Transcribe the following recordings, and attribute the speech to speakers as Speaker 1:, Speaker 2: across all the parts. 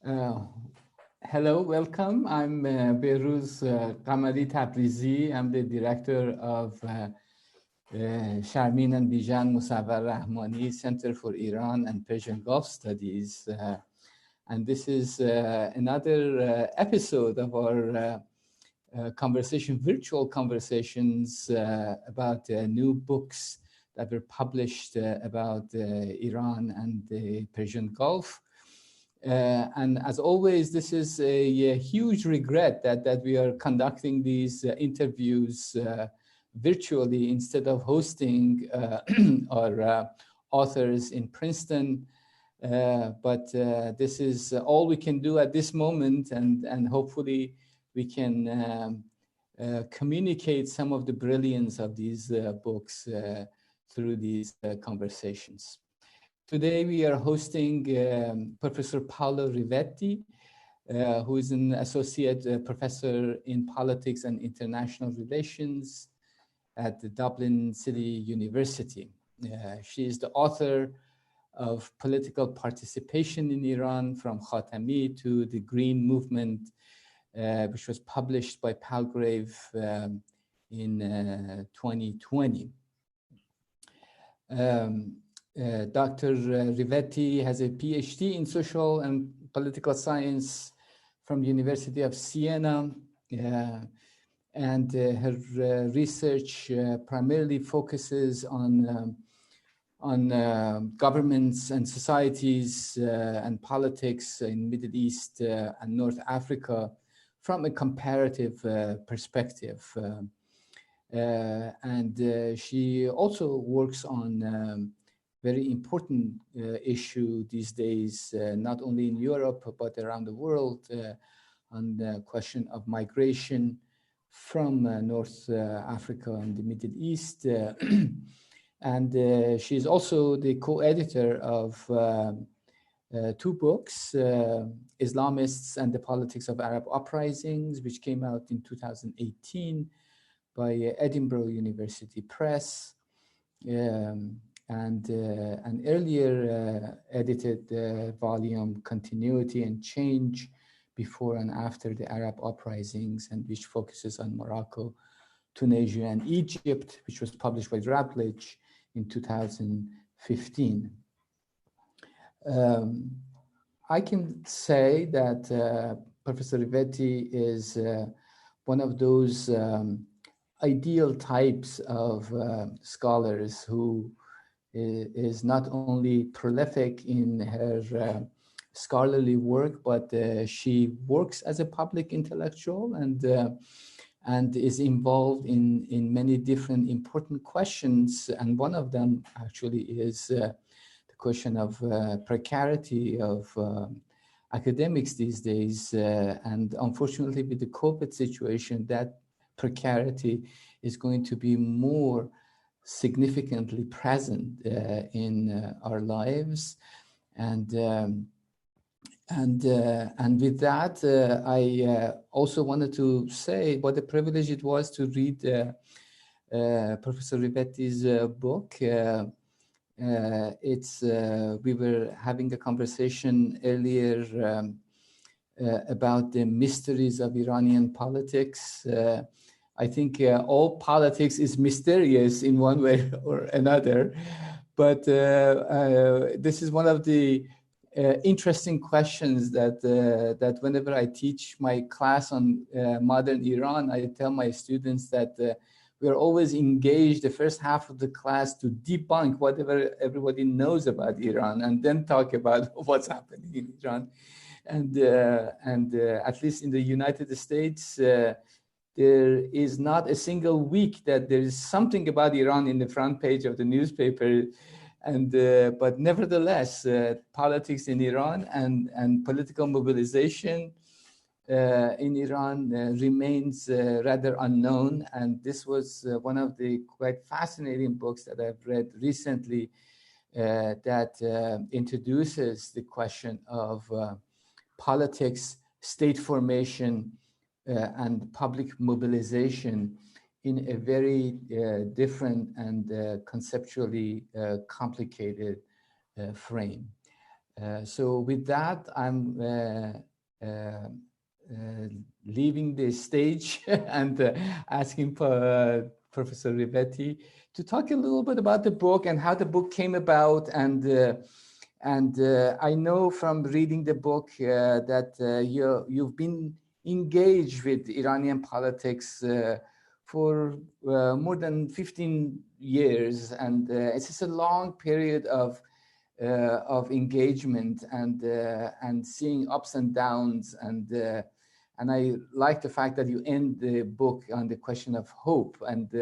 Speaker 1: Uh, Hello, welcome. I'm Behruz Qamari Tabrizi. I'm the director of Sharmin Bijan Mossavar-Rahmani Center for Iran and Persian Gulf Studies. And this is another episode of our virtual conversations about new books that were published about Iran and the Persian Gulf. And as always, this is a huge regret that we are conducting these interviews virtually instead of hosting our authors in Princeton. But this is all we can do at this moment, and hopefully we can communicate some of the brilliance of these books through these conversations. Today we are hosting Professor Paola Rivetti, who is an associate professor in politics and international relations at the Dublin City University. She is the author of Political Participation in Iran from Khatami to the Green Movement, which was published by Palgrave in 2020. Dr. Rivetti has a PhD in social and political science from the University of Siena, and her research primarily focuses on governments and societies and politics in Middle East and North Africa from a comparative perspective. And she also works on very important issue these days, not only in Europe, but around the world, on the question of migration from North Africa and the Middle East. And she's also the co-editor of two books, Islamists and the Politics of Arab Uprisings, which came out in 2018 by Edinburgh University Press. And an earlier edited volume, Continuity and Change, Before and After the Arab Uprisings, and which focuses on Morocco, Tunisia, and Egypt, which was published by Routledge in 2015. I can say that Professor Rivetti is one of those ideal types of scholars who is not only prolific in her scholarly work, but she works as a public intellectual and is involved in many different important questions. And one of them actually is the question of precarity of academics these days. And unfortunately, with the COVID situation, that precarity is going to be more significantly present in our lives, and with that, I also wanted to say what a privilege it was to read Professor Rivetti's book. We were having a conversation earlier about the mysteries of Iranian politics. I think all politics is mysterious in one way or another, but this is one of the interesting questions that whenever I teach my class on modern Iran, I tell my students that we're always engaged the first half of the class to debunk whatever everybody knows about Iran and then talk about what's happening in Iran. And at least in the United States, there is not a single week that there is something about Iran in the front page of the newspaper. And but nevertheless, politics in Iran and political mobilization in Iran remains rather unknown. And this was one of the quite fascinating books that I've read recently that introduces the question of politics, state formation, and public mobilization in a very different and conceptually complicated frame. So with that, I'm leaving the stage and asking Professor Rivetti to talk a little bit about the book and how the book came about. And I know from reading the book that you've been engaged with Iranian politics for more than 15 years. And it's just a long period of engagement and seeing ups and downs. And I like the fact that you end the book on the question of hope and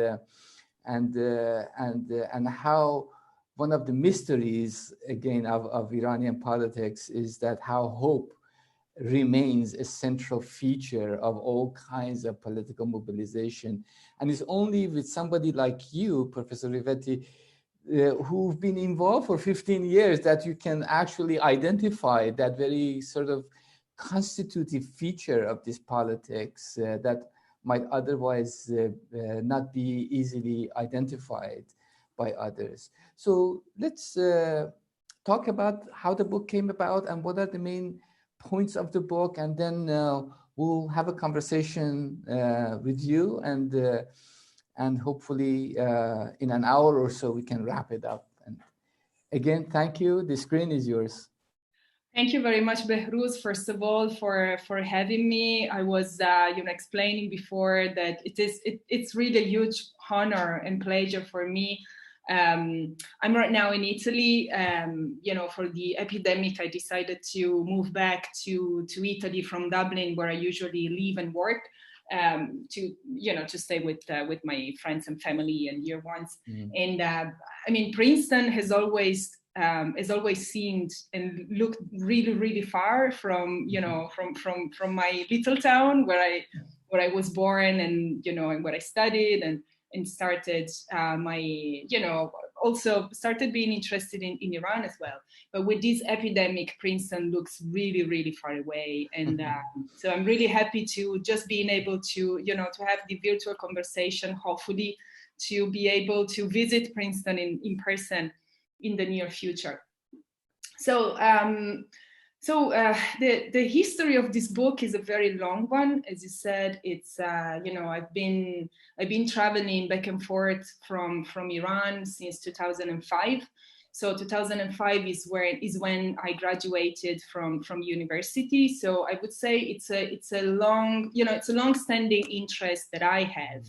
Speaker 1: how one of the mysteries, again, of Iranian politics is that how hope remains a central feature of all kinds of political mobilization. And it's only with somebody like you, Professor Rivetti, who've been involved for 15 years that you can actually identify that very sort of constitutive feature of this politics that might otherwise not be easily identified by others. So let's talk about how the book came about and what are the main points of the book, and then we'll have a conversation with you, and hopefully in an hour or so we can wrap it up. And again, thank you. The screen is yours.
Speaker 2: Thank you very much, Behruz, first of all, for having me. I was explaining before that it's really a huge honor and pleasure for me. I'm right now in Italy. For the epidemic, I decided to move back to Italy from Dublin, where I usually live and work, to stay with my friends and family and dear ones. And Princeton has always seemed and looked really, really far from from my little town where I was born, and and where I studied and started also started being interested in Iran as well. But with this epidemic, Princeton looks really, really far away. And so I'm really happy to just being able to, to have the virtual conversation, hopefully to be able to visit Princeton in person in the near future. So the history of this book is a very long one. As you said, it's I've been traveling back and forth from Iran since 2005. So 2005 is when I graduated from university. So I would say it's a long-standing interest that I have.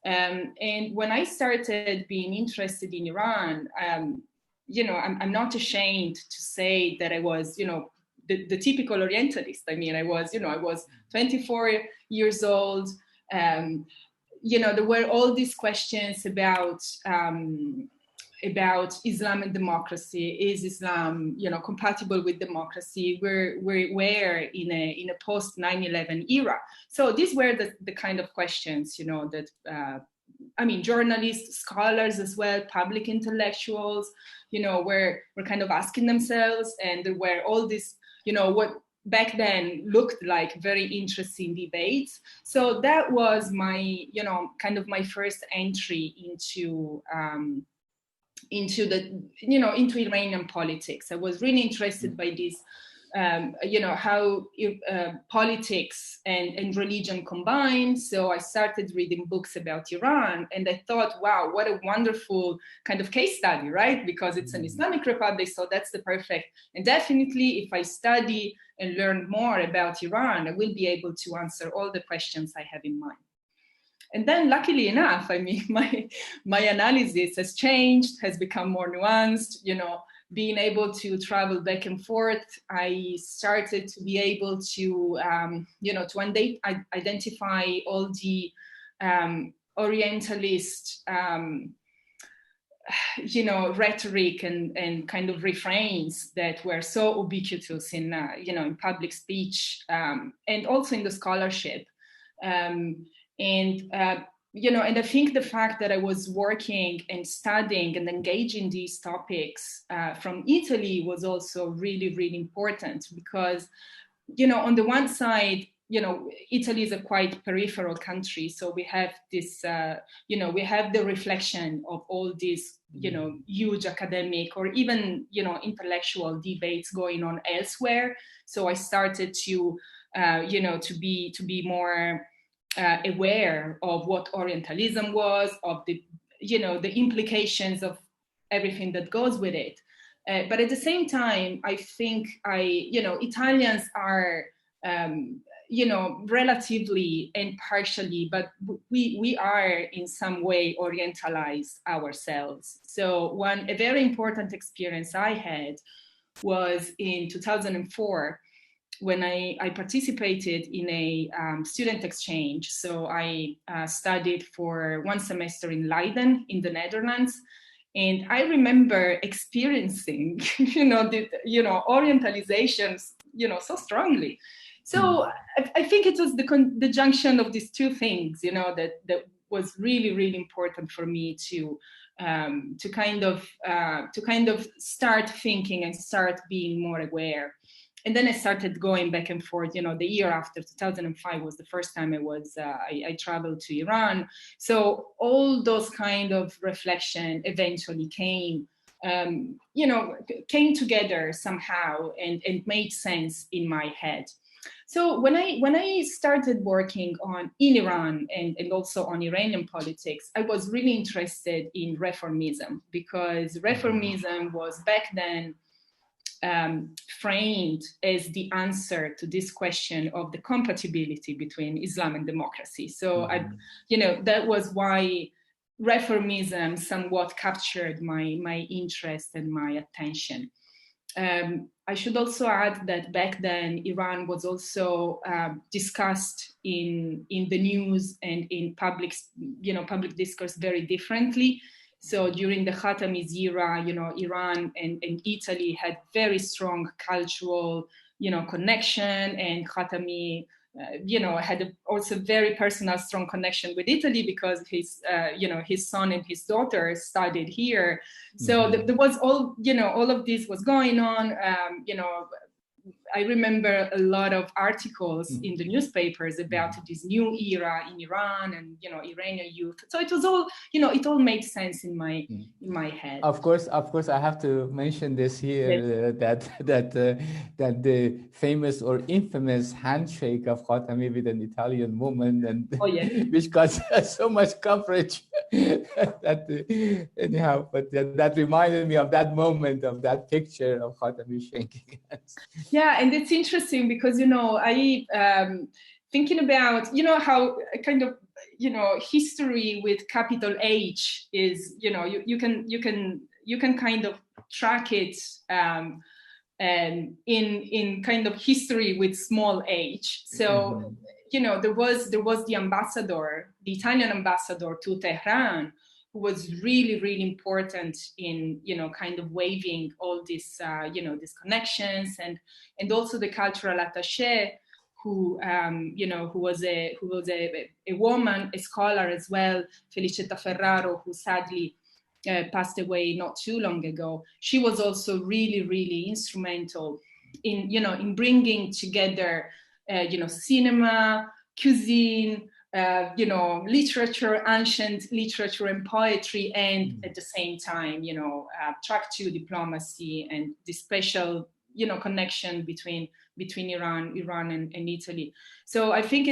Speaker 2: And when I started being interested in Iran, I'm not ashamed to say that I was, the typical Orientalist. I mean, I was 24 years old. There were all these questions about Islam and democracy. Is Islam, compatible with democracy? We're in a post 9/11 era. So these were the kind of questions, that journalists, scholars as well, public intellectuals, were kind of asking themselves, and there were all this, what back then looked like very interesting debates. So that was my, kind of my first entry into Iranian politics. I was really interested by this, how politics and religion combine. So I started reading books about Iran, and I thought, wow, what a wonderful kind of case study, right? Because it's an Islamic republic, so that's the perfect. And definitely, if I study and learn more about Iran, I will be able to answer all the questions I have in mind. And then, luckily enough, my analysis has changed, has become more nuanced. Being able to travel back and forth, I started to be able to, to identify all the Orientalist, rhetoric and kind of refrains that were so ubiquitous in, in public speech and also in the scholarship. And I think the fact that I was working and studying and engaging these topics from Italy was also really, really important because, on the one side, Italy is a quite peripheral country, so we have this, we have the reflection of all these, huge academic or even, intellectual debates going on elsewhere. So I started to, to be more aware of what Orientalism was, of the, the implications of everything that goes with it. But at the same time, I think Italians are, relatively and partially, but we are in some way Orientalized ourselves. So a very important experience I had was in 2004 when I participated in a student exchange. So I studied for 1 semester in Leiden in the Netherlands. And I remember experiencing, Orientalizations, so strongly. So I think it was the junction of these two things, that was really, really important for me to kind of start thinking and start being more aware. And then I started going back and forth. The year after 2005 was the first time I traveled to Iran. So all those kind of reflection eventually came together somehow and made sense in my head. So when I started working in Iran and also on Iranian politics, I was really interested in Reformism, because Reformism was back then framed as the answer to this question of the compatibility between Islam and democracy. So that was why Reformism somewhat captured my interest and my attention. I should also add that back then Iran was also discussed in the news and in public discourse very differently. So during the Khatami's era, Iran and Italy had very strong cultural, connection, and Khatami, had also very personal, strong connection with Italy because his son and his daughter studied here. So there was all of this was going on. I remember a lot of articles in the newspapers about this new era in Iran and Iranian youth. So it was all it all made sense in my head.
Speaker 1: Of course, I have to mention this here, yes. that the famous or infamous handshake of Khatami with an Italian woman, and which got so much coverage. Anyhow, but that reminded me of that moment, of that picture of Khatami shaking hands.
Speaker 2: Yeah, and it's interesting because I thinking about how kind of history with capital H is you can kind of track it in kind of history with small h. So there was the ambassador, the Italian ambassador to Tehran, who was really, really important in, kind of waving all these, these connections, and also the cultural attaché, who was a woman, a scholar as well, Felicetta Ferraro, who sadly passed away not too long ago. She was also really, really instrumental in bringing together, cinema, cuisine, literature, ancient literature and poetry, and at the same time, track to diplomacy and the special, connection between Iran and Italy. So I think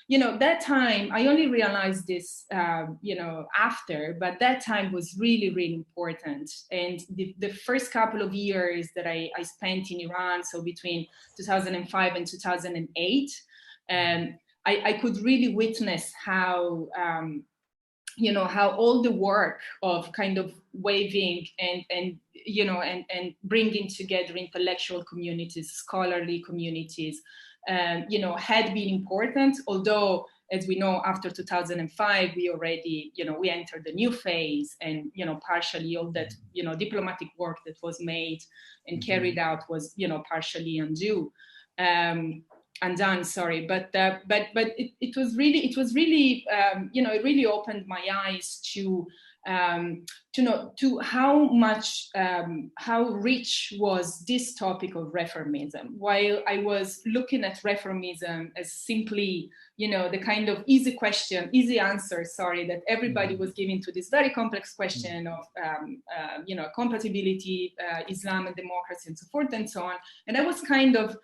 Speaker 2: that time, I only realized this, after, but that time was really, really important. And the first couple of years that I spent in Iran, so between 2005 and 2008, I could really witness how, how all the work of kind of waving and bringing together intellectual communities, scholarly communities, had been important. Although, as we know, after 2005, we already, we entered a new phase, and, partially all that, diplomatic work that was made and carried out was, partially undone, sorry, but it was really, it really opened my eyes to to how rich was this topic of reformism, while I was looking at reformism as simply, the kind of easy answer, that everybody was giving to this very complex question of, compatibility, Islam and democracy and so forth and so on. And I was kind of,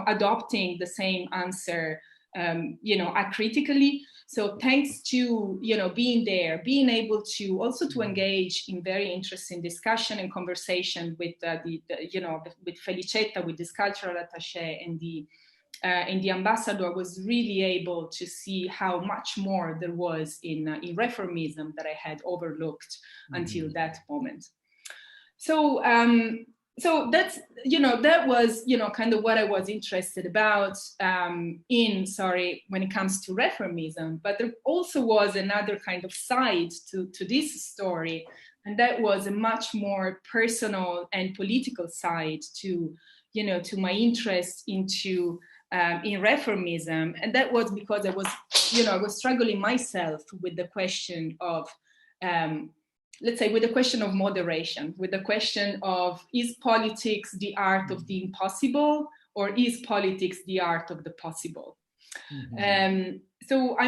Speaker 2: adopting the same answer, acritically. So thanks to, being there, being able to also to engage in very interesting discussion and conversation with with Felicetta, with this cultural attaché, and the ambassador, was really able to see how much more there was in reformism that I had overlooked until that moment. So that's, that was, kind of what I was interested about when it comes to reformism. But there also was another kind of side to this story, and that was a much more personal and political side to my interest in reformism. And that was because I was struggling myself with the question of, let's say, with the question of moderation, with the question of, is politics the art of the impossible, or is politics the art of the possible? So I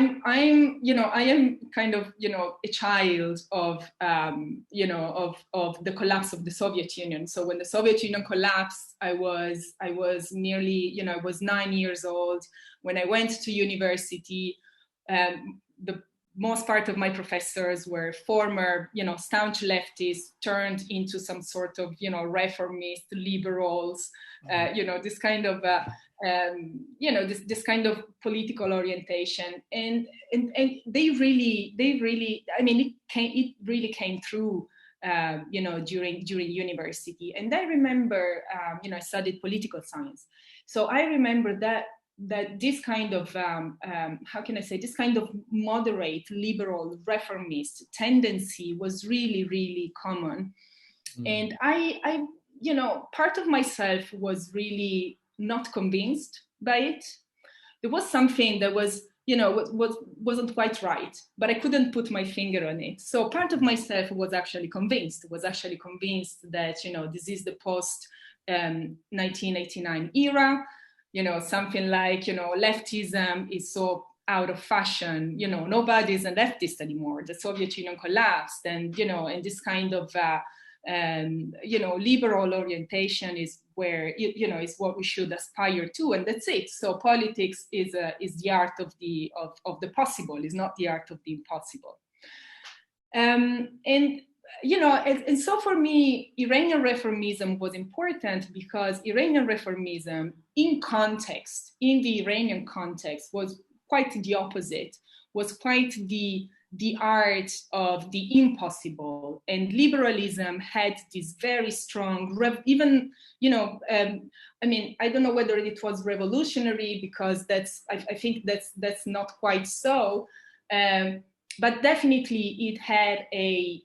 Speaker 2: am kind of, a child of, of the collapse of the Soviet Union. So when the Soviet Union collapsed, I was nearly, I was 9 years old. When I went to university, the most part of my professors were former, staunch leftists turned into some sort of, reformist liberals, this kind of, this kind of political orientation, and they really, I mean, it really came through, during university. And I remember, I studied political science, so I remember that this kind of, how can I say, this kind of moderate, liberal, reformist tendency was really, really common. And I, part of myself was really not convinced by it. There was something that was, wasn't quite right, but I couldn't put my finger on it. So part of myself was actually convinced that, this is the post 1989 era. Something like, leftism is so out of fashion, nobody's a leftist anymore. The Soviet Union collapsed, and, and this kind of, liberal orientation is where, is what we should aspire to, and that's it. So politics is the art of the possible, is not the art of the impossible. And so for me, Iranian reformism was important because Iranian reformism in the Iranian context, was quite the opposite, was quite the art of the impossible. And liberalism had this very strong, I mean, I don't know whether it was revolutionary, because I think that's not quite so. But definitely it had a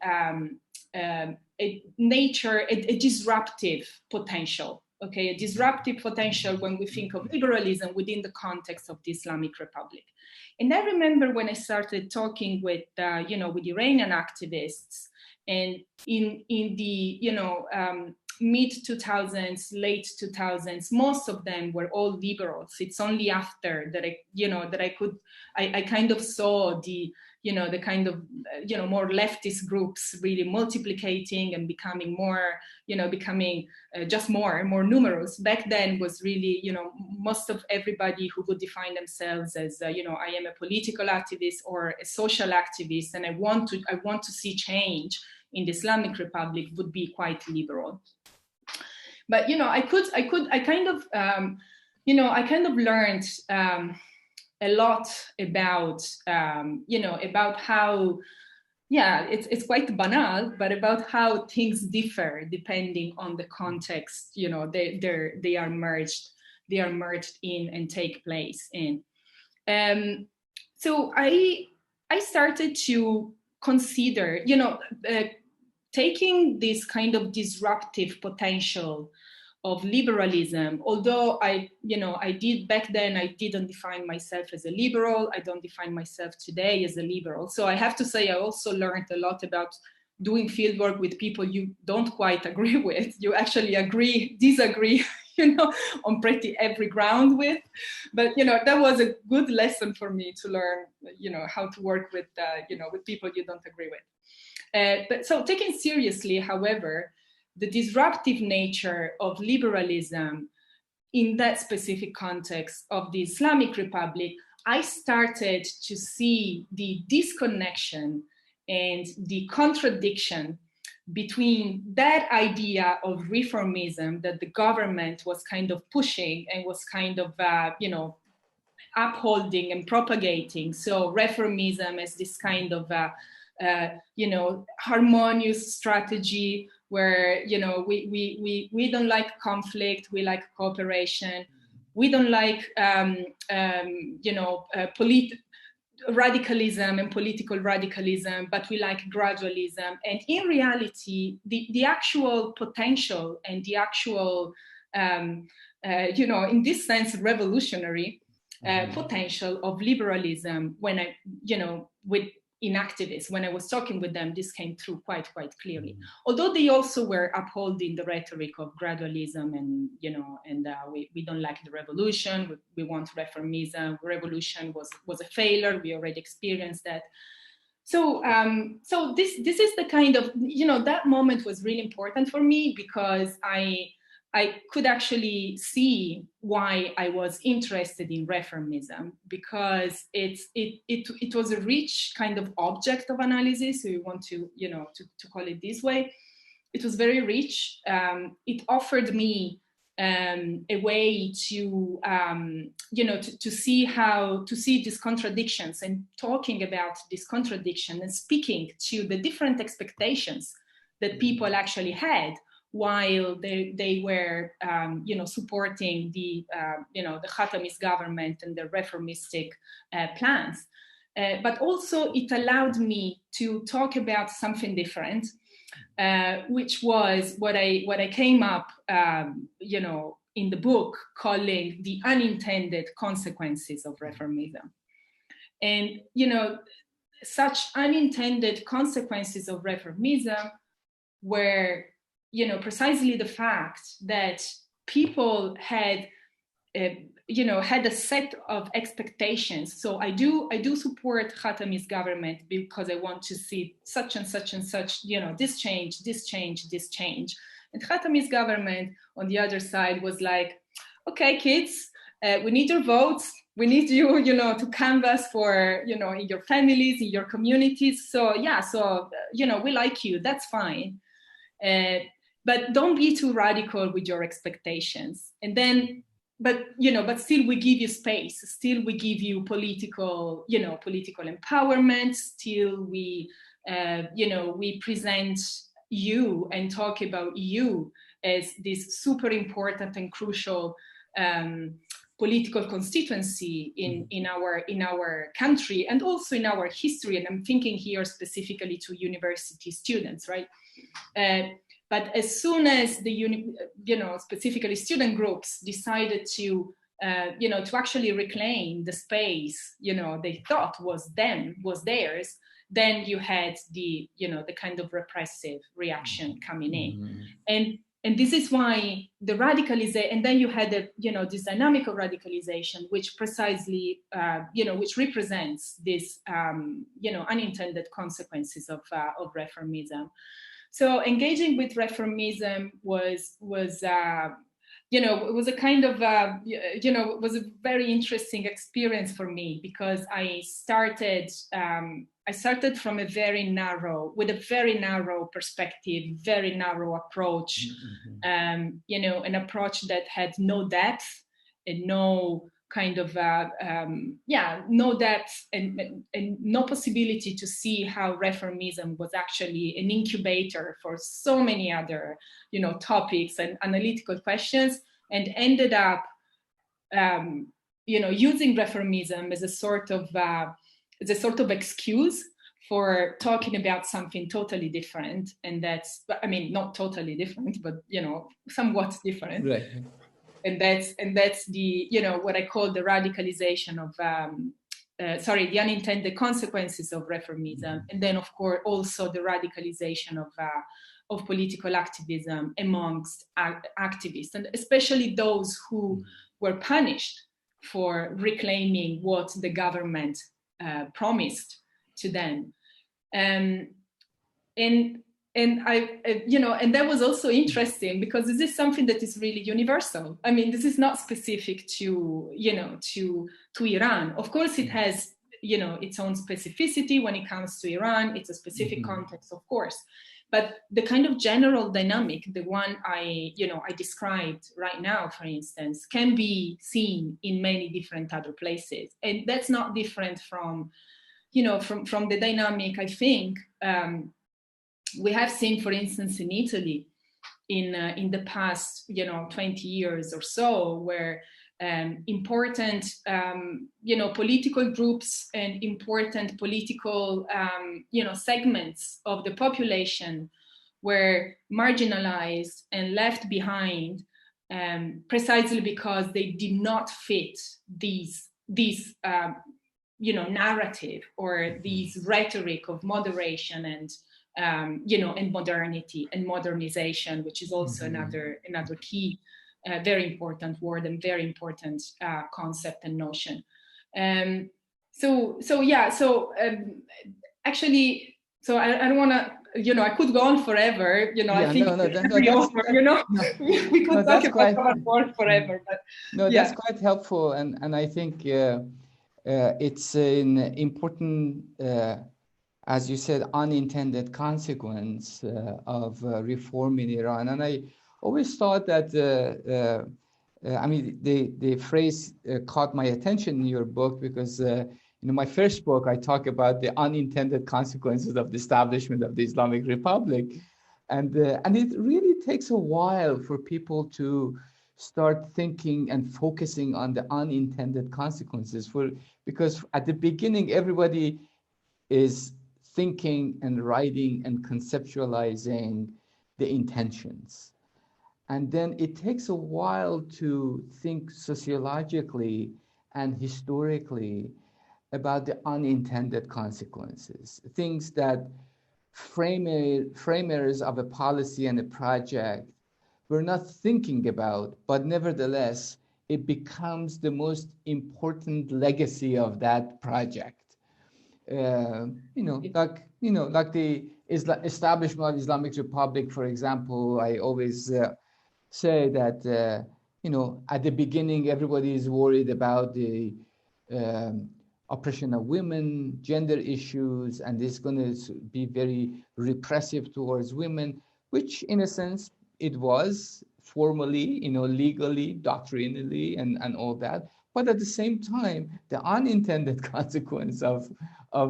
Speaker 2: disruptive potential. Okay, a disruptive potential when we think of liberalism within the context of the Islamic Republic. And I remember when I started talking with, with Iranian activists, and in the, mid 2000s, late 2000s, most of them were all liberals. It's only after that I kind of saw the kind of, more leftist groups really multiplicating and becoming more, just more and more numerous. Back then was really, most of everybody who would define themselves as, I am a political activist or a social activist, and I want to see change in the Islamic Republic, would be quite liberal. But, I kind of learned, a lot about, about how, it's quite banal, but about how things differ depending on the context, they are merged in and take place in. So I started to consider, taking this kind of disruptive potential of liberalism, although I did back then, I didn't define myself as a liberal. I don't define myself today as a liberal. So I have to say, I also learned a lot about doing fieldwork with people you don't quite agree with. You actually disagree, on pretty every ground with. But, that was a good lesson for me to learn, how to work with, with people you don't agree with. But so taken seriously, however, the disruptive nature of liberalism in that specific context of the Islamic Republic, I started to see the disconnection and the contradiction between that idea of reformism that the government was kind of pushing and was kind of, upholding and propagating. So reformism as this kind of, harmonious strategy where, we don't like conflict, we like cooperation. We don't like, radicalism and political radicalism, but we like gradualism. And in reality, the actual potential and the actual, in this sense, revolutionary potential of liberalism, when in activists, when I was talking with them, this came through quite clearly. Although they also were upholding the rhetoric of gradualism and, we don't like the revolution, we want reformism, revolution was a failure, we already experienced that. So this is the kind of, that moment was really important for me because I could actually see why I was interested in reformism, because it was a rich kind of object of analysis. So we want to call it this way. It was very rich. It offered me a way to see these contradictions and talking about this contradiction and speaking to the different expectations that people actually had while they were, supporting the Khatami's government and the reformistic plans. But also it allowed me to talk about something different, which was what I came up, in the book calling the unintended consequences of reformism. And, such unintended consequences of reformism were precisely the fact that people had a set of expectations. So I do support Khatami's government because I want to see such and such and such, this change. And Khatami's government on the other side was like, okay, kids, we need your votes. We need you, to canvass for, in your families, in your communities. So we like you. That's fine. But don't be too radical with your expectations. And then, but still we give you space. Still we give you political empowerment. Still we present you and talk about you as this super important and crucial political constituency in our country and also in our history. And I'm thinking here specifically to university students, right? But as soon as the specifically student groups decided to actually reclaim the space they thought was theirs, then you had the kind of repressive reaction coming in, and this is why the radicalization, and then you had this dynamic of radicalization, which precisely which represents this unintended consequences of reformism. So engaging with reformism was it was a kind of it was a very interesting experience for me, because I started from a very narrow perspective, very narrow approach, an approach that had no depth and no kind of no depth and no possibility to see how reformism was actually an incubator for so many other topics and analytical questions, and ended up using reformism as a sort of excuse for talking about something totally different, and that's, I mean, not totally different, but somewhat different.
Speaker 1: Right.
Speaker 2: And that's the what I call the radicalization of the unintended consequences of reformism, and then of course also the radicalization of political activism amongst activists, and especially those who were punished for reclaiming what the government promised to them. And I and that was also interesting because this is something that is really universal. I mean, this is not specific to Iran. Of course, it has its own specificity when it comes to Iran. It's a specific context, of course, but the kind of general dynamic, the one I described right now, for instance, can be seen in many different other places, and that's not different from from the dynamic, I think, we have seen, for instance, in Italy in the past 20 years or so, where important political groups and important political segments of the population were marginalized and left behind, precisely because they did not fit these narrative or these rhetoric of moderation and and modernity and modernization, which is also another key, very important word and very important concept and notion. Actually, I don't want to, I could go on forever. I think we could talk about our work forever. But
Speaker 1: that's quite helpful, and I think it's an important. As you said, unintended consequence of reform in Iran. And I always thought that, the phrase caught my attention in your book because, my first book, I talk about the unintended consequences of the establishment of the Islamic Republic. And it really takes a while for people to start thinking and focusing on the unintended consequences. Because at the beginning, everybody is thinking and writing and conceptualizing the intentions. And then it takes a while to think sociologically and historically about the unintended consequences, things that framers of a policy and a project were not thinking about, but nevertheless, it becomes the most important legacy of that project. Like the establishment of Islamic Republic, for example, I always say that, at the beginning, everybody is worried about the oppression of women, gender issues, and it's going to be very repressive towards women, which in a sense it was formally, legally, doctrinally, and all that. But at the same time, the unintended consequence of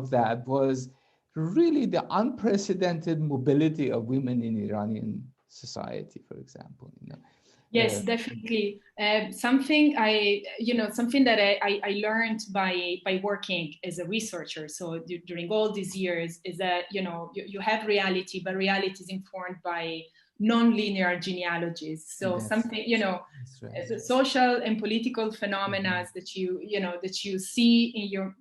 Speaker 1: that was really the unprecedented mobility of women in Iranian society, for example.
Speaker 2: Yes, definitely. Something that I learned by working as a researcher. So during all these years is that, you have reality, but reality is informed by non-linear genealogies. So something, the social and political phenomena that you see in your,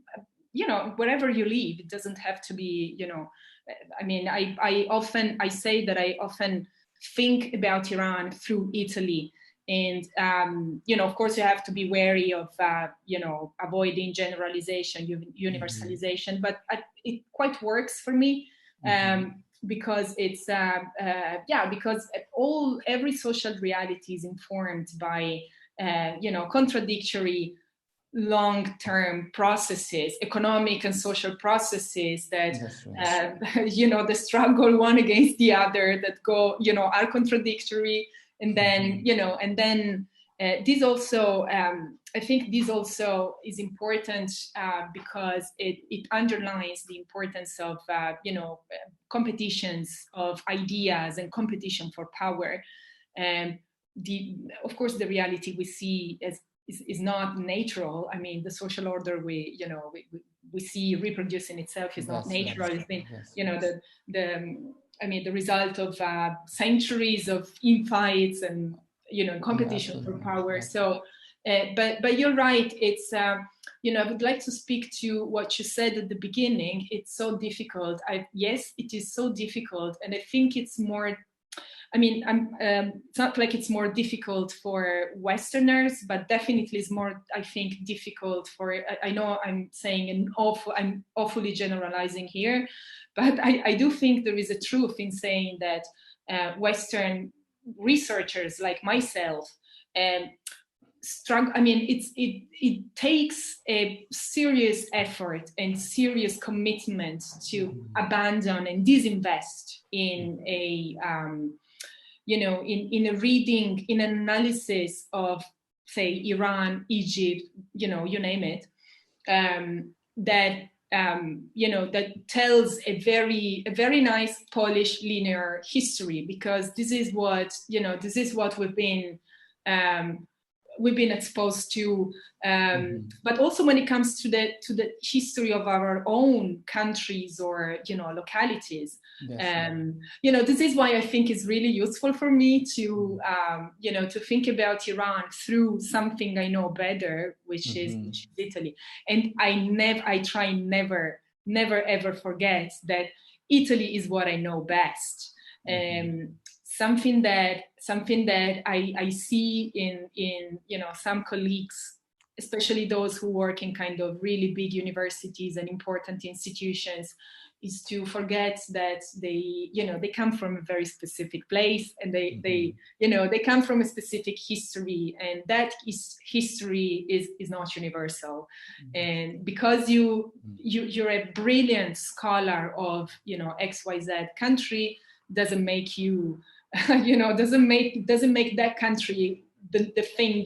Speaker 2: wherever you live. It doesn't have to be, I say that I often think about Iran through Italy. And, of course, you have to be wary of, avoiding generalization, universalization, but it quite works for me. Because it's because every social reality is informed by contradictory long-term processes, economic and social processes that the struggle one against the other that go are contradictory, and then this also I think this also is important because it underlines the importance of competitions of ideas and competition for power. Of course, the reality we see as is not natural. I mean, the social order we see reproducing itself is not natural. It's been, the result of centuries of infights and, competition for power. So, but you're right. It's, I would like to speak to what you said at the beginning. It's so difficult. Yes, it is so difficult. And I think it's more, it's not like it's more difficult for Westerners, but definitely it's more, I think, difficult for, I know I'm saying I'm awfully generalizing here, but I do think there is a truth in saying that Western researchers like myself struggle. It takes a serious effort and serious commitment to abandon and disinvest in a in a reading, in an analysis of, say, Iran, Egypt, you name it, that tells a very nice, polished, linear history, because this is what we've been exposed to, but also when it comes to the history of our own countries or localities. This is why I think it's really useful for me to to think about Iran through something I know better, which is Italy. And I try never ever forget that Italy is what I know best. Something that I see in some colleagues, especially those who work in kind of really big universities and important institutions, is to forget that they come from a very specific place, and they come from a specific history, and that history is not universal. And because you're a brilliant scholar of XYZ country, doesn't make you doesn't make that country the thing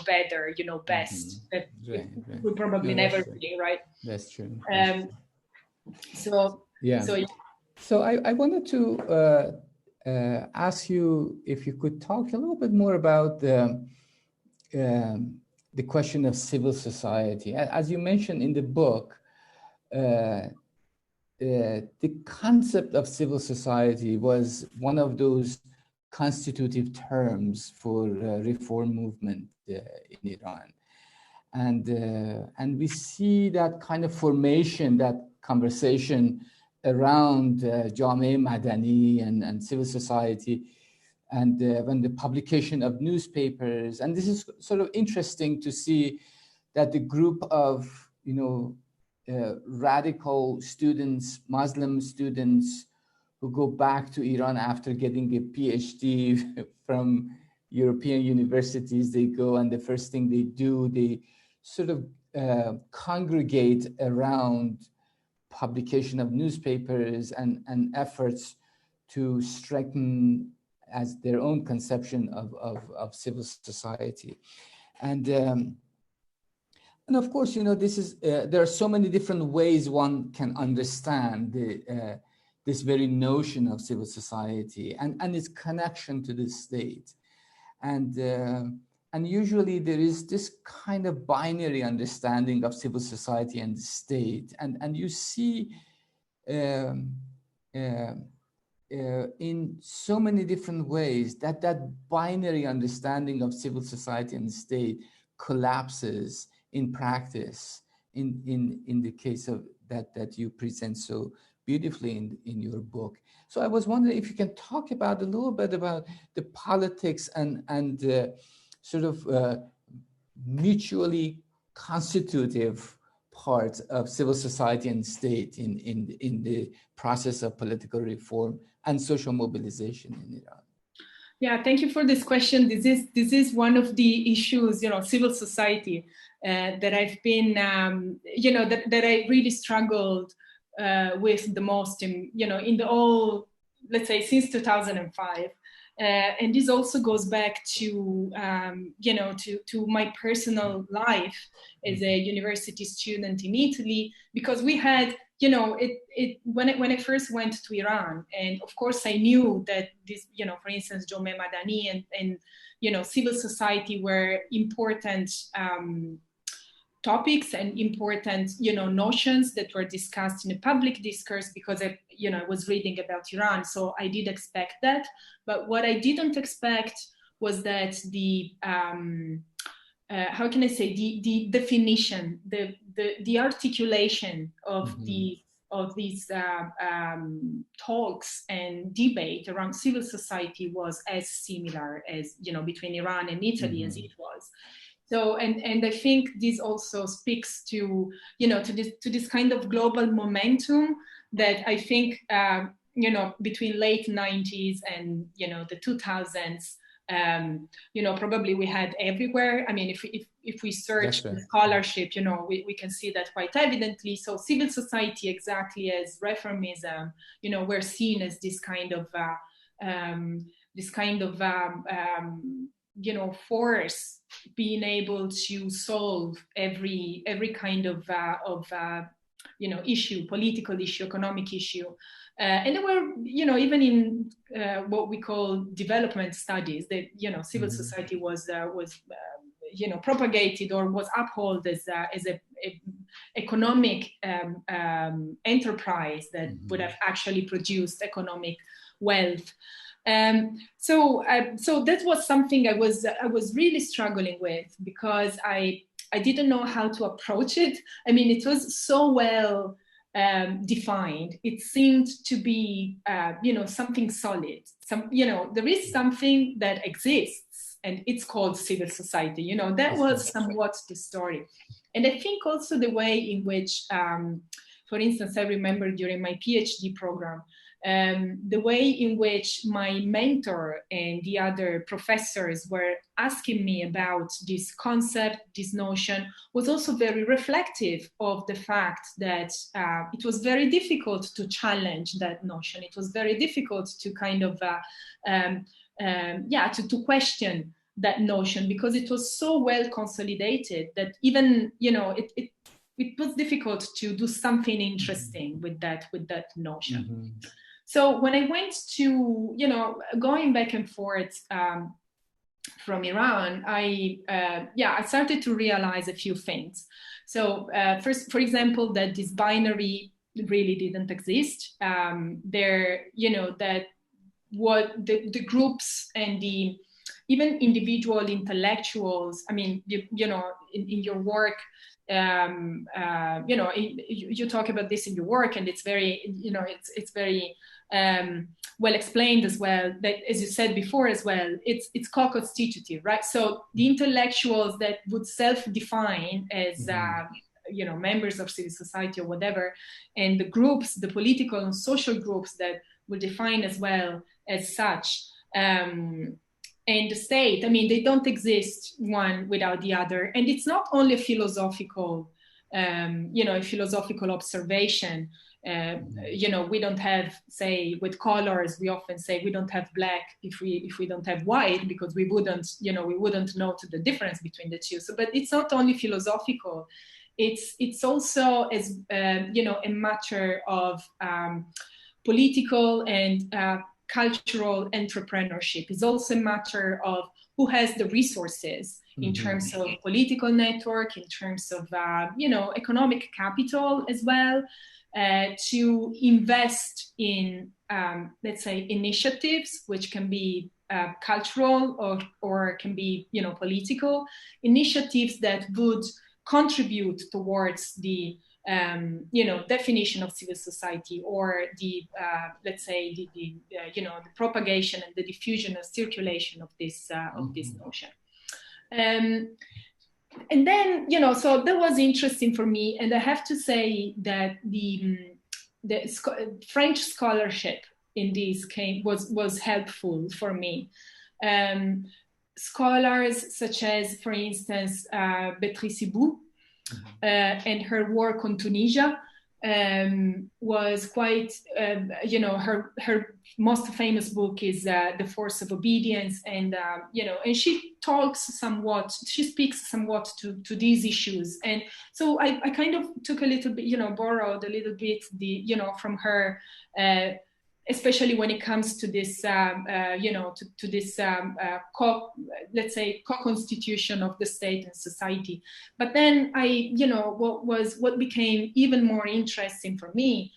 Speaker 2: better, best. That we probably never be, right?
Speaker 1: That's true.
Speaker 2: So
Speaker 1: I wanted to ask you if you could talk a little bit more about the question of civil society. As you mentioned in the book, the concept of civil society was one of those constitutive terms for reform movement in Iran, and we see that kind of formation, that conversation around Jameh Madani and civil society, and when the publication of newspapers. And this is sort of interesting to see that the group of radical students, Muslim students, who go back to Iran after getting a PhD from European universities, they go, and the first thing they do, they sort of congregate around publication of newspapers and efforts to strengthen as their own conception of civil society. And of course, this is there are so many different ways one can understand this very notion of civil society and its connection to the state. And usually there is this kind of binary understanding of civil society and the state. And you see in so many different ways that binary understanding of civil society and the state collapses in practice in the case of that you present so beautifully in your book. So I was wondering if you can talk about a little bit about the politics and sort of mutually constitutive part of civil society and state in the process of political reform and social mobilization in Iran.
Speaker 2: Yeah, thank you for this question. This is one of the issues, civil society that I've been, that I really struggled with the most in the whole, let's say, since 2005. And this also goes back to, to my personal life as a university student in Italy, because we had when I first went to Iran, and of course I knew that this, for instance, Jomeh Madani and civil society were important topics and important, notions that were discussed in the public discourse, because I was reading about Iran. So I did expect that. But what I didn't expect was that the, how can I say, the definition, the articulation of these talks and debate around civil society was as similar as, between Iran and Italy as it was. So, and I think this also speaks to, to this kind of global momentum that I think, between late 90s and, the 2000s, probably we had everywhere. I mean, if we search the scholarship, we can see that quite evidently. So civil society, exactly as Reformism, we're seen as this kind of, force being able to solve every kind of issue, political issue, economic issue. And there were, even in what we call development studies, that, civil society was propagated or was upheld as a economic enterprise that would have actually produced economic wealth. So that was something I was really struggling with, because I didn't know how to approach it. I mean, it was so well defined. It seemed to be, something solid. There is something that exists, and it's called civil society. That was somewhat the story. And I think also the way in which, for instance, I remember during my PhD program, the way in which my mentor and the other professors were asking me about this concept, this notion, was also very reflective of the fact that it was very difficult to challenge that notion. It was very difficult to kind of, to question that notion, because it was so well consolidated that even, it was difficult to do something interesting with that notion. So when I went to, going back and forth from Iran, I started to realize a few things. So first, for example, that this binary really didn't exist. That what the groups and the even individual intellectuals, I mean, in your work, you talk about this in your work, and it's very, it's very well explained as well, that, as you said before as well, it's co-constitutive, right? So the intellectuals that would self-define as members of civil society or whatever, and the groups, the political and social groups that would define as well as such, and the state, I mean, they don't exist one without the other. And it's not only a philosophical, observation. We don't have, say, with colors, we often say we don't have black if we don't have white, because we wouldn't know the difference between the two. So, but it's not only philosophical. It's also as a matter of political and cultural entrepreneurship. Is also a matter of who has the resources in terms of political network, in terms of economic capital as well, to invest in let's say initiatives which can be cultural or can be political initiatives that would contribute towards the definition of civil society, or the let's say the propagation and the diffusion and circulation of this notion. And then so that was interesting for me, and I have to say that the French scholarship in this case was helpful for me. Scholars such as, for instance, Béatrice Hibou, and her work on Tunisia, was quite, her most famous book is The Force of Obedience, and and she speaks somewhat to these issues, and so I kind of took a little bit, borrowed a little bit from her. Especially when it comes to this, to this, let's say, co-constitution of the state and society. But then what became even more interesting for me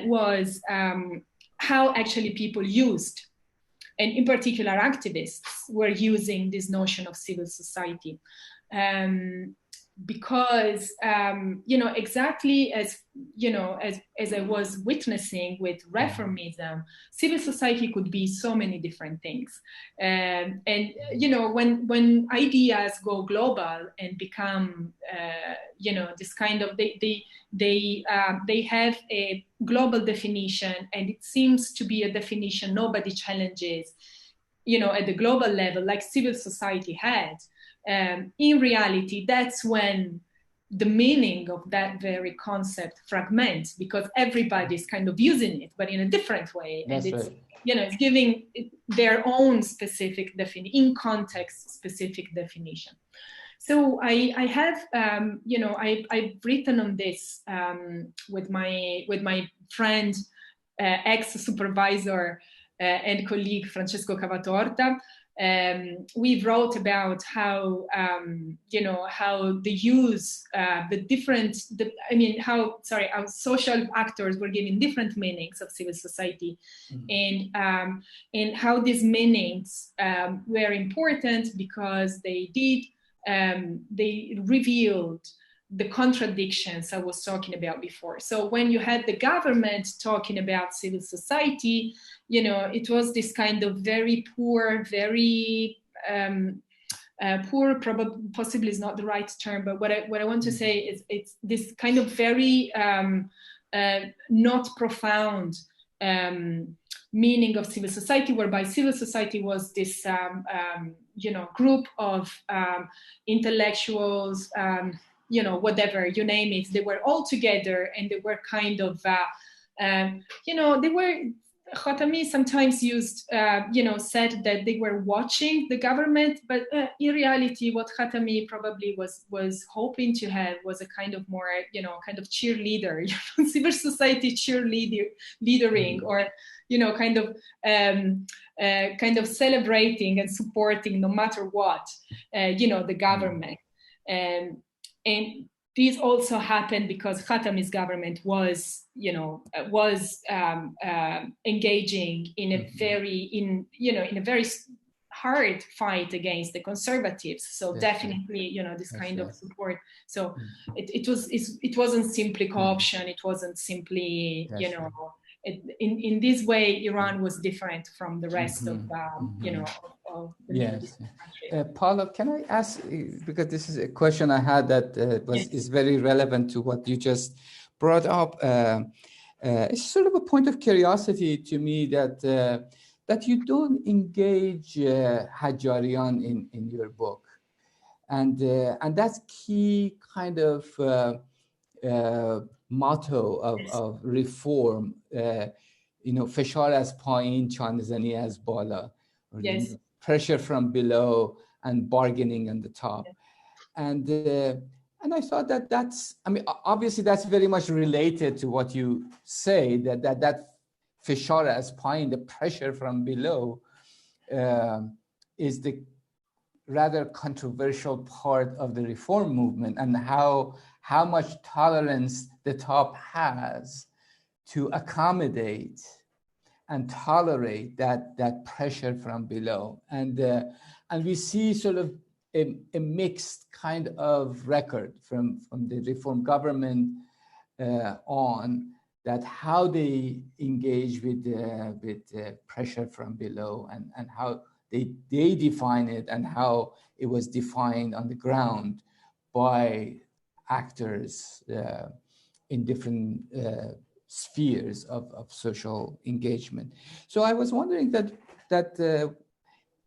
Speaker 2: was how actually people used, and in particular activists, were using this notion of civil society. Because exactly as I was witnessing with Reformism, civil society could be so many different things, and when ideas go global and become this kind of they have a global definition, and it seems to be a definition nobody challenges at the global level, like civil society had. In reality, that's when the meaning of that very concept fragments, because everybody's kind of using it, but in a different way.
Speaker 1: That's
Speaker 2: and it's
Speaker 1: right.
Speaker 2: It's giving it their own specific in context specific definition. So I have I've written on this with my friend, ex-supervisor and colleague Francesco Cavatorta. We wrote about how how the use how social actors were giving different meanings of civil society, and how these meanings were important because they revealed the contradictions I was talking about before. So when you had the government talking about civil society, it was this kind of very poor, very poor, probably possibly is not the right term, but what I want to say is it's this kind of very not profound meaning of civil society, whereby civil society was this group of intellectuals, whatever you name it, they were all together, and they were kind of they were, Khatami sometimes used, said that they were watching the government, but in reality, what Khatami probably was hoping to have was a kind of more, kind of cheerleader, civil society cheerleadering, or kind of celebrating and supporting no matter what, the government, and this also happened because Khatami's government was engaging in a very hard fight against the conservatives. So definitely, this kind of support. So it wasn't simply co-option. It wasn't simply, in this way, Iran was different from the rest of of the Middle Eastern countries.
Speaker 1: Paola, can I ask, because this is a question I had that is very relevant to what you just brought up. It's sort of a point of curiosity to me that you don't engage Hajjarian in your book, and that's key kind of motto of reform. فشار از پایین چانه‌زنی از بالا.
Speaker 2: Yes.
Speaker 1: Pressure from below and bargaining on the top. And I thought that's, obviously that's very much related to what you say, that فشار از پایین, the pressure from below, is the rather controversial part of the reform movement, and how much tolerance the top has to accommodate and tolerate that pressure from below. And we see sort of a mixed kind of record from the reform government on that, how they engage with pressure from below, and how they define it, and how it was defined on the ground by actors in different spheres of social engagement. So I was wondering that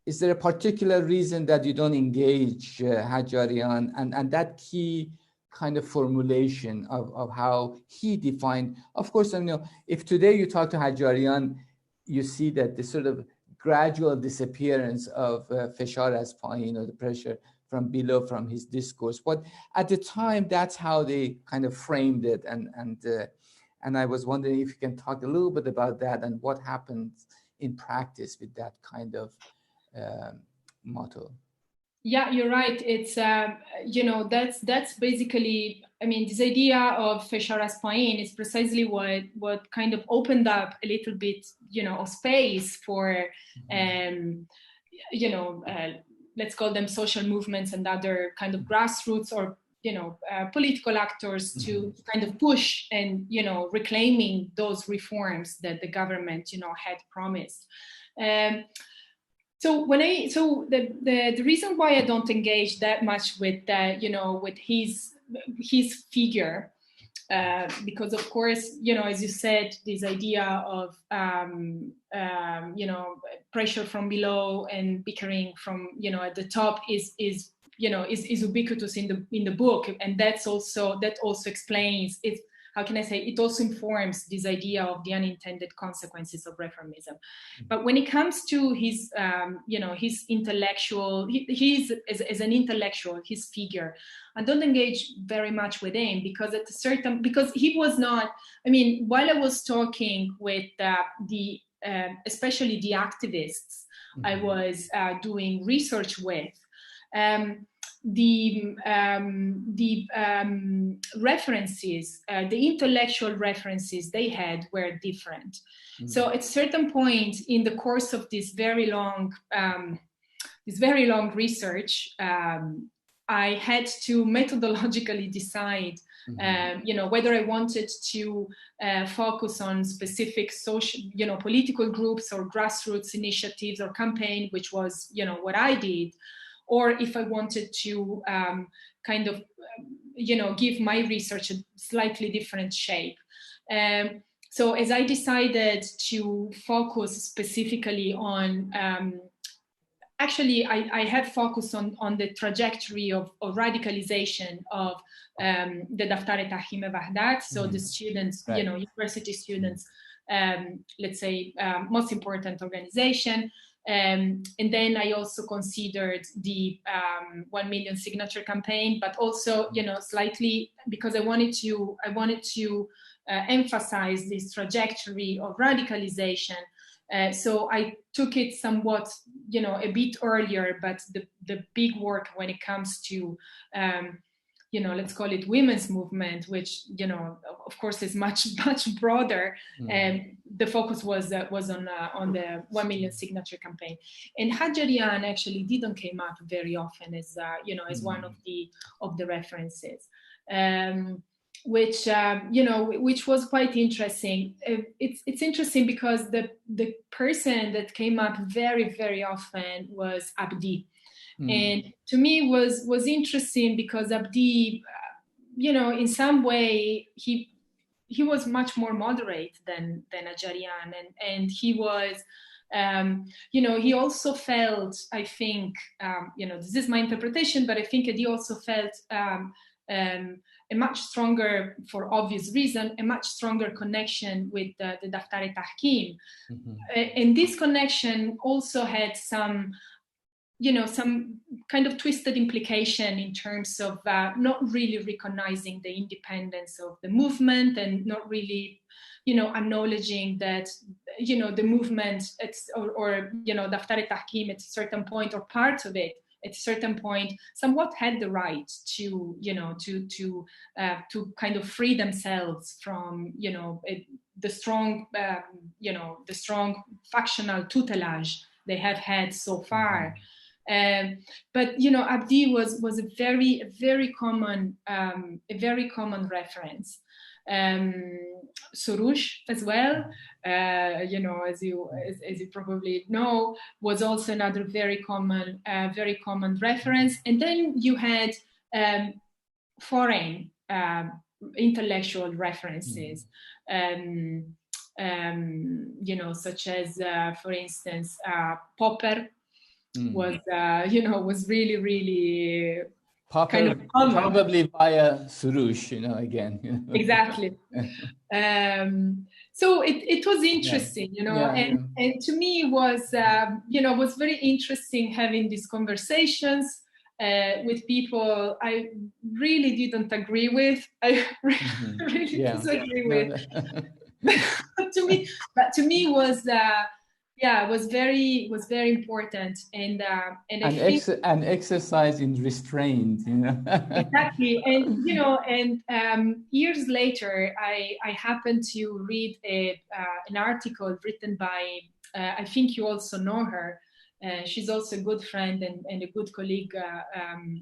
Speaker 1: is there a particular reason that you don't engage Hajjarian and that key kind of formulation of how he defined. Of course, I know if today you talk to Hajarian, you see that the sort of gradual disappearance of feshar az payin, or the pressure from below, from his discourse. But at the time, that's how they kind of framed it. And I was wondering if you can talk a little bit about that and what happened in practice with that kind of motto.
Speaker 2: Yeah, you're right. It's that's basically, I mean, this idea of feshar az payin is precisely what kind of opened up a little bit, of space for let's call them social movements and other kind of grassroots or political actors to kind of push and reclaiming those reforms that the government had promised. So the reason why I don't engage that much with with his figure, because of course, as you said, this idea of pressure from below and bickering from at the top is ubiquitous in the book, and that also explains it. How can I say? It also informs this idea of the unintended consequences of reformism. But when it comes to his, his intellectual, he's as an intellectual, his figure, I don't engage very much with him because because he was not. I mean, while I was talking with especially the activists I was doing research with. The references, the intellectual references they had were different. So at certain point in the course of this very long research, I had to methodologically decide, whether I wanted to focus on specific social, political groups or grassroots initiatives or campaign, which was, what I did, or if I wanted to give my research a slightly different shape. So as I decided to focus specifically on, I had focused on the trajectory of radicalization of the Daftar Tahkim Wahdat, so the students, right. University students, let's say, most important organization. And then I also considered the 1 million signature campaign, but also, slightly because I wanted to emphasize this trajectory of radicalization. So I took it somewhat, a bit earlier, but the big work when it comes to, let's call it women's movement, which, of course is much broader. And the focus was on the 1 million signature campaign. And Hajarian actually didn't came up very often as, as one of the references. Which was quite interesting. It's interesting because the person that came up very, very often was Abdi. And to me was interesting because Abdi, in some way he was much more moderate than Hajarian, and he was, he also felt, I think, this is my interpretation, but I think he also felt a much stronger, for obvious reason, a much stronger connection with the Daftar Tahkim. And this connection also had some kind of twisted implication in terms of not really recognizing the independence of the movement and not really, acknowledging that, the movement, or Daftar Tahkim at a certain point, or part of it, at a certain point, somewhat had the right to, to kind of free themselves from, the strong, the strong factional tutelage they have had so far. But Abdi was a very common reference. Soroush as well, as you probably know, was also another very common reference. And then you had foreign intellectual references, such as, for instance, Popper was really kind of common.
Speaker 1: Probably via Surush, again.
Speaker 2: Exactly. So it was interesting, and to me was, was very interesting having these conversations with people I really didn't agree with. I really disagree with. to me was was very important, and I think
Speaker 1: an exercise in restraint,
Speaker 2: Exactly, and years later, I happened to read an article written by I think you also know her. She's also a good friend and a good colleague,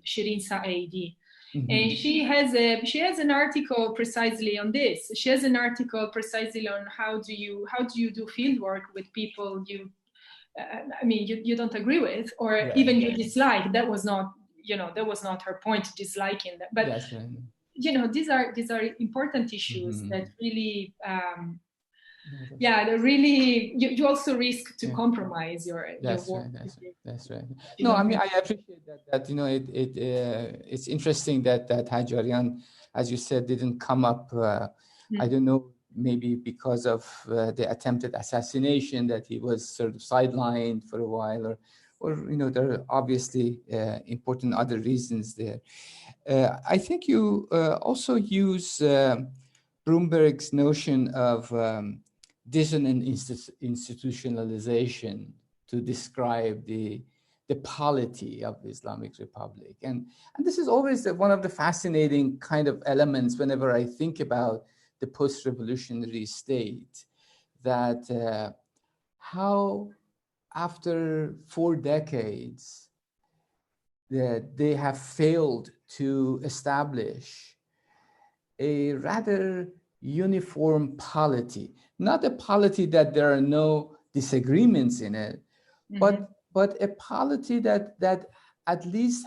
Speaker 2: Shirin Saeidi. And she has an article precisely on this. She has an article precisely on how do you do fieldwork with people you don't agree with, or even you dislike. That was not her point, disliking that. But
Speaker 1: that's right.
Speaker 2: These are important issues that really they're really, you also risk to compromise your work.
Speaker 1: That's right. No, I mean, I appreciate that it's interesting that Hajarian, as you said, didn't come up. I don't know, maybe because of the attempted assassination, that he was sort of sidelined for a while, or there are obviously important other reasons there. I think you also use Bloomberg's notion of dissonant institutionalization to describe the polity of the Islamic Republic. And this is always one of the fascinating kind of elements whenever I think about the post-revolutionary state, that how after 4 decades that they have failed to establish a rather uniform polity, not a polity that there are no disagreements in it, but a polity that at least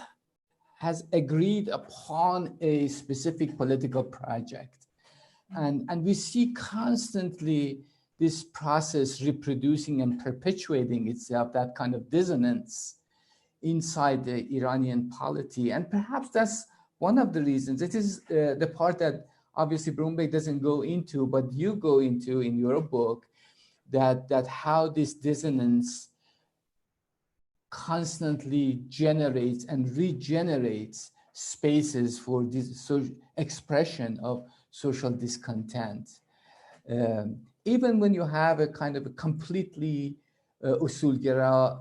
Speaker 1: has agreed upon a specific political project. And we see constantly this process reproducing and perpetuating itself, that kind of dissonance inside the Iranian polity. And perhaps that's one of the reasons. It is the part that obviously Bloomberg doesn't go into, but you go into in your book, that how this dissonance constantly generates and regenerates spaces for this expression of social discontent. Even when you have a kind of a completely usulgera,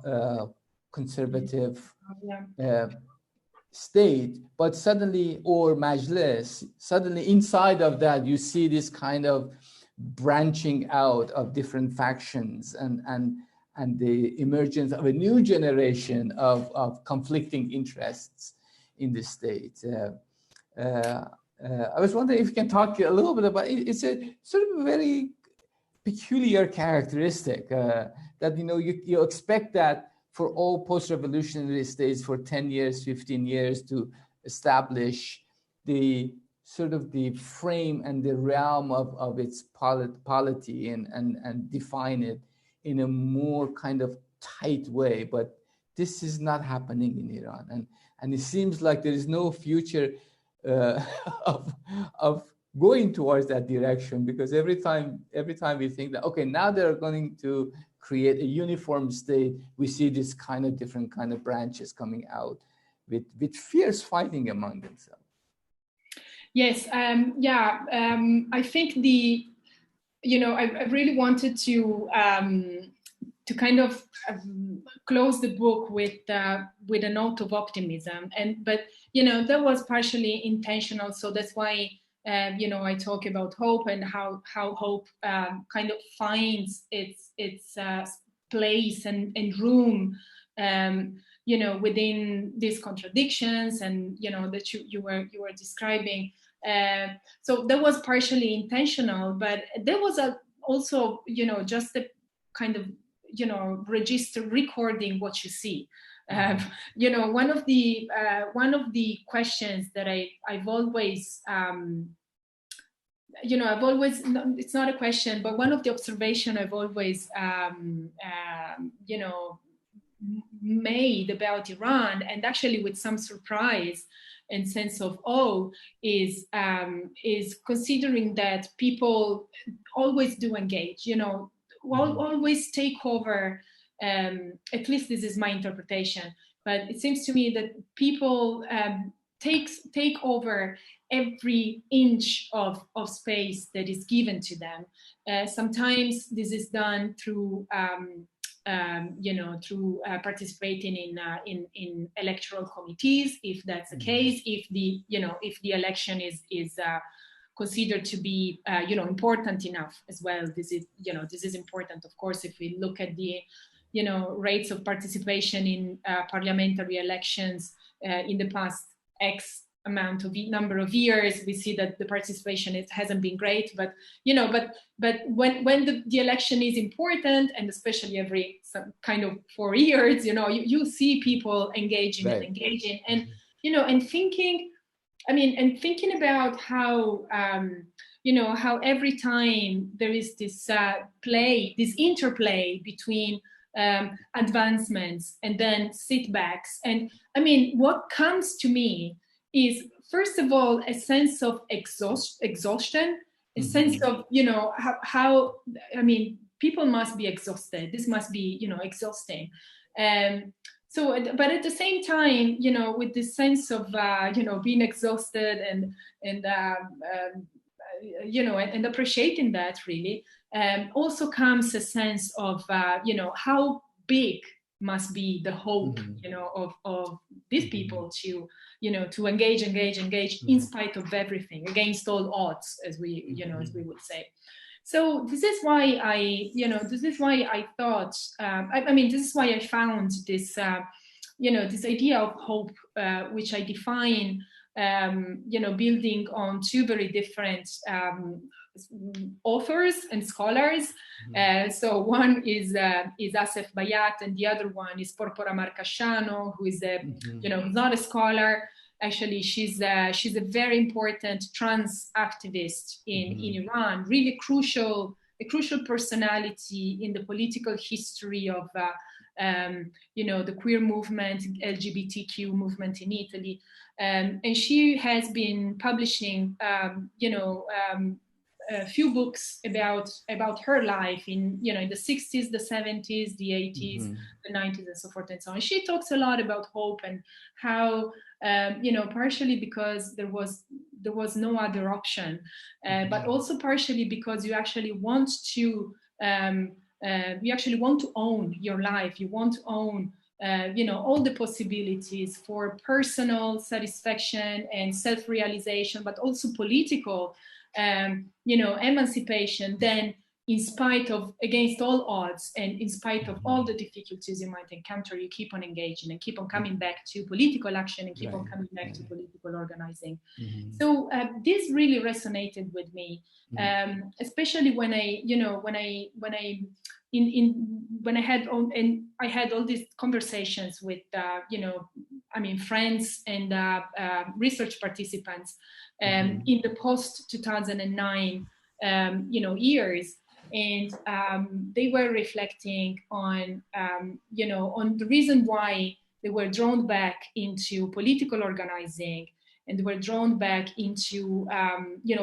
Speaker 1: conservative state, but suddenly, or majlis, suddenly inside of that, you see this kind of branching out of different factions and the emergence of a new generation of conflicting interests in the state. I was wondering if you can talk a little bit about it. It's a sort of a very peculiar characteristic that you expect that for all post-revolutionary states for 10 years, 15 years to establish the sort of the frame and the realm of its polity and define it in a more kind of tight way. But this is not happening in Iran. And it seems like there is no future of going towards that direction, because every time we think that, okay, now they're going to create a uniform state, we see this kind of different kind of branches coming out with fierce fighting among themselves.
Speaker 2: Yes, I think I really wanted to kind of close the book with a note of optimism, but that was partially intentional. So that's why I talk about hope and how hope kind of finds its place and room within these contradictions and that you were describing. So that was partially intentional, but there was also just a kind of recording what you see. One of the questions that I've always it's not a question, but one of the observations I've always made about Iran, and actually with some surprise and sense of awe, is considering that people always do engage, always take over. At least this is my interpretation, but it seems to me that people take over every inch of space that is given to them. Sometimes this is done through participating in electoral committees, if that's the case, if the election is considered to be important enough as well. This is important, of course. If we look at the rates of participation in parliamentary elections in the past X amount of number of years, we see that the participation hasn't been great. But when the election is important, and especially every kind of 4 years, you see people engaging and engaging, and and thinking. And thinking about how how every time there is this this interplay between advancements and then setbacks. And what comes to me is, first of all, a sense of exhaustion, a sense of, how people must be exhausted. This must be, exhausting. But at the same time, with this sense of, being exhausted and appreciating that, really, also comes a sense of, how big must be the hope, of these people to, to engage in spite of everything, against all odds, as we, as we would say. So this is why I thought, this is why I found this, this idea of hope, which I define, building on two very different authors and scholars. So one is Asef Bayat, and the other one is Porpora Marcasciano, who is not a scholar. Actually, she's a very important trans activist in Iran, really a crucial personality in the political history of the queer movement, LGBTQ movement in Italy. And she has been publishing a few books about her life in in the 60s, the 70s, the 80s, the 90s, and so forth and so on. She talks a lot about hope and how partially because there was no other option, but also partially because you actually want to own your life. You want to own all the possibilities for personal satisfaction and self-realization, but also political emancipation. Then, in spite of, against all odds, and in spite of all the difficulties you might encounter, you keep on engaging and keep on coming back to political action and keep on coming back to political organizing. So this really resonated with me, especially when I had all these conversations with friends and research participants in the post 2009 years. And they were reflecting on, on the reason why they were drawn back into political organizing, and they were drawn back into,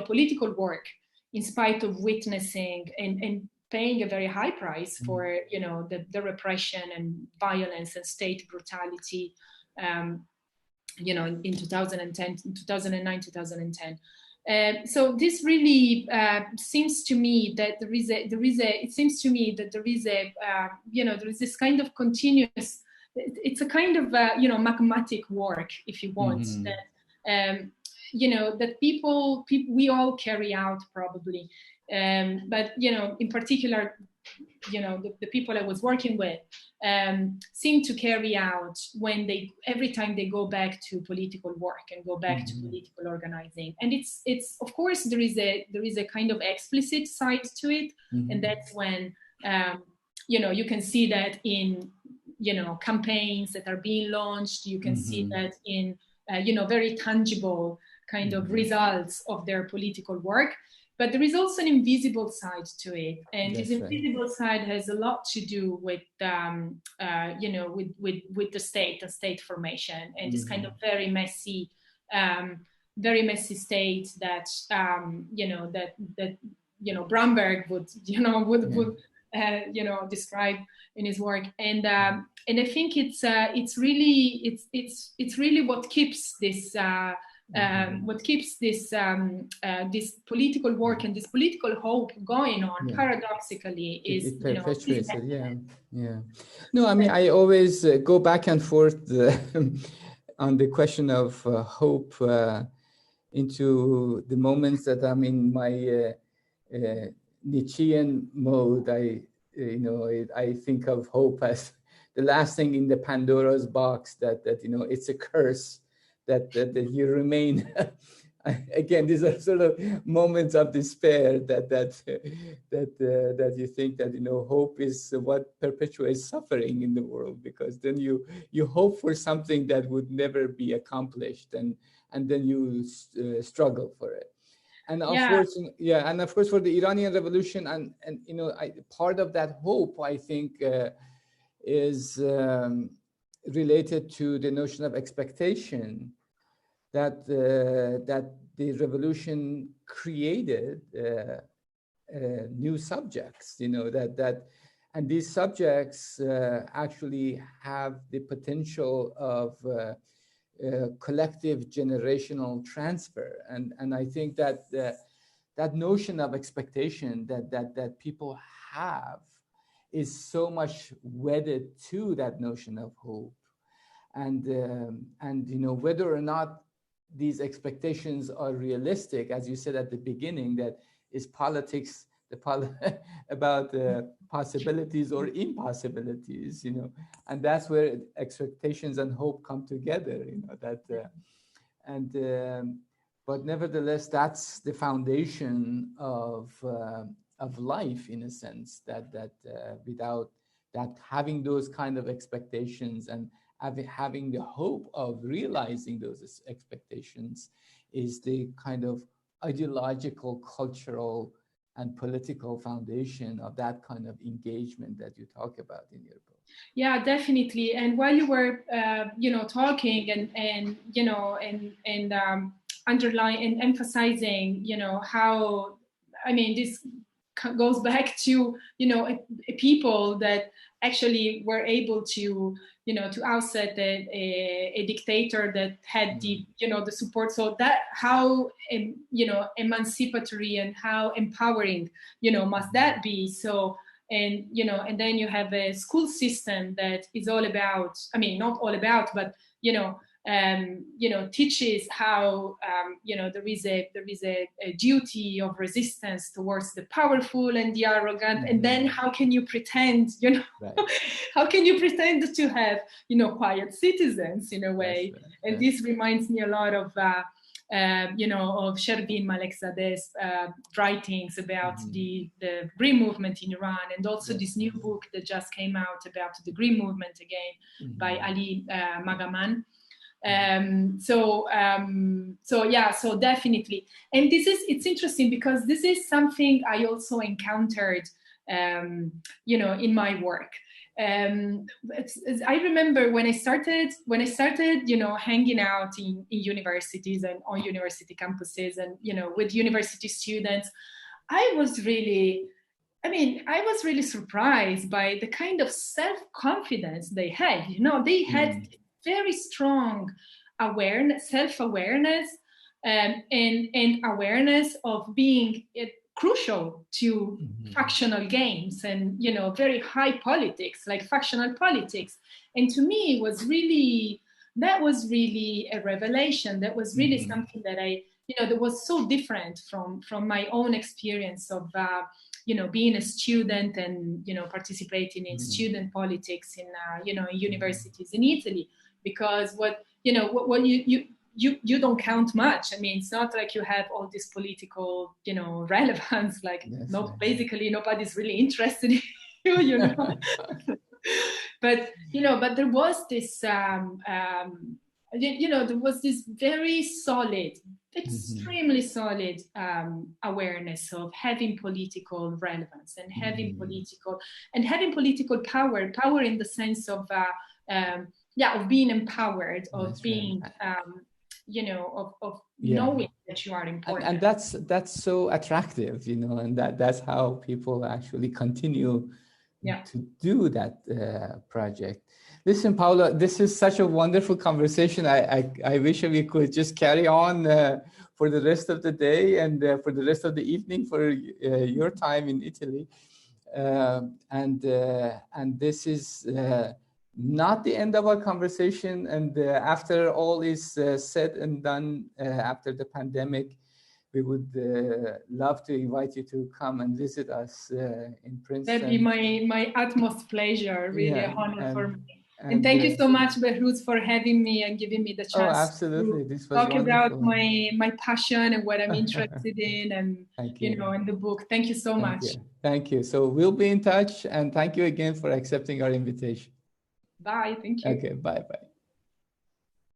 Speaker 2: political work, in spite of witnessing and paying a very high price for, the repression and violence and state brutality, in 2010, 2009, 2010. So this really seems to me that there is this kind of continuous, it's a kind of magmatic work, if you want, that that people we all carry out probably, but in particular, the people I was working with seem to carry out every time they go back to political work and go back to political organizing. And it's of course there is a kind of explicit side to it, and that's when you can see that in campaigns that are being launched. You can see that in very tangible kind of results of their political work. but there is also an invisible side to it, and
Speaker 1: That's
Speaker 2: this
Speaker 1: right.
Speaker 2: invisible side has a lot to do with with the state and state formation, and this kind of very messy state that Bromberg would describe in his work, and I think it's really what keeps this this political work and this political hope going on. Paradoxically, is
Speaker 1: it perpetuates it. Yeah. No, I mean, I always go back and forth on the question of hope into the moments that I'm in my Nietzschean mode. I think of hope as the last thing in the Pandora's box, that it's a curse that you remain. Again, these are sort of moments of despair that you think that hope is what perpetuates suffering in the world, because then you hope for something that would never be accomplished, and then you struggle for it. And of course, for the Iranian Revolution, and part of that hope, I think, is related to the notion of expectation, that the revolution created new subjects, and these subjects actually have the potential of collective generational transfer, and I think that that notion of expectation that people have is so much wedded to that notion of hope, and whether or not these expectations are realistic, as you said at the beginning, that is politics about possibilities or impossibilities, and that's where expectations and hope come together, but nevertheless, that's the foundation of life, in a sense, that without that, having those kind of expectations and having the hope of realizing those expectations is the kind of ideological, cultural, and political foundation of that kind of engagement that you talk about in your book.
Speaker 2: Yeah, definitely. And while you were, talking and underlying and emphasizing, how, I mean, this goes back to, people that actually were able to, to ousted a dictator that had the support. So that how, emancipatory and how empowering, must that be? So, and then you have a school system that is all about, I mean, not all about, but, teaches how, there is a duty of resistance towards the powerful and the arrogant, and then how can you pretend,
Speaker 1: right.
Speaker 2: how can you pretend to have, quiet citizens in a way?
Speaker 1: Right.
Speaker 2: And this reminds me a lot of, of Sharmin Malekzadeh's writings about the Green movement in Iran, and also this new book that just came out about the Green movement again by Ali Magaman. So definitely, and it's interesting because this is something I also encountered, in my work. I remember when I started, hanging out in universities and on university campuses and, with university students, I was really surprised by the kind of self-confidence they had. They had very strong self-awareness, and awareness of being crucial to factional games and, very high politics, like factional politics. And to me, that was really a revelation. That was really something that that was so different from my own experience of, being a student and, participating in student politics in, universities in Italy. Because what you don't count much. I mean, it's not like you have all this political, relevance. Like, basically nobody's really interested in you, But there was this there was this very solid, extremely solid awareness of having political relevance and having political power in the sense of being empowered, of being knowing that you are important.
Speaker 1: And that's so attractive, and that's how people actually continue to do that project. Listen, Paola, this is such a wonderful conversation. I wish we could just carry on for the rest of the day and for the rest of the evening for your time in Italy. And this is not the end of our conversation. And after all is said and done, after the pandemic, we would love to invite you to come and visit us in Princeton.
Speaker 2: That'd be my utmost pleasure, really an honor for me. And thank you so much, Behruz, for having me and giving me the chance
Speaker 1: to
Speaker 2: this was talk wonderful. About my passion and what I'm interested in, and in the book. Thank you so much.
Speaker 1: Thank you. So we'll be in touch, and thank you again for accepting our invitation.
Speaker 2: Bye. Thank you.
Speaker 1: Okay. Bye.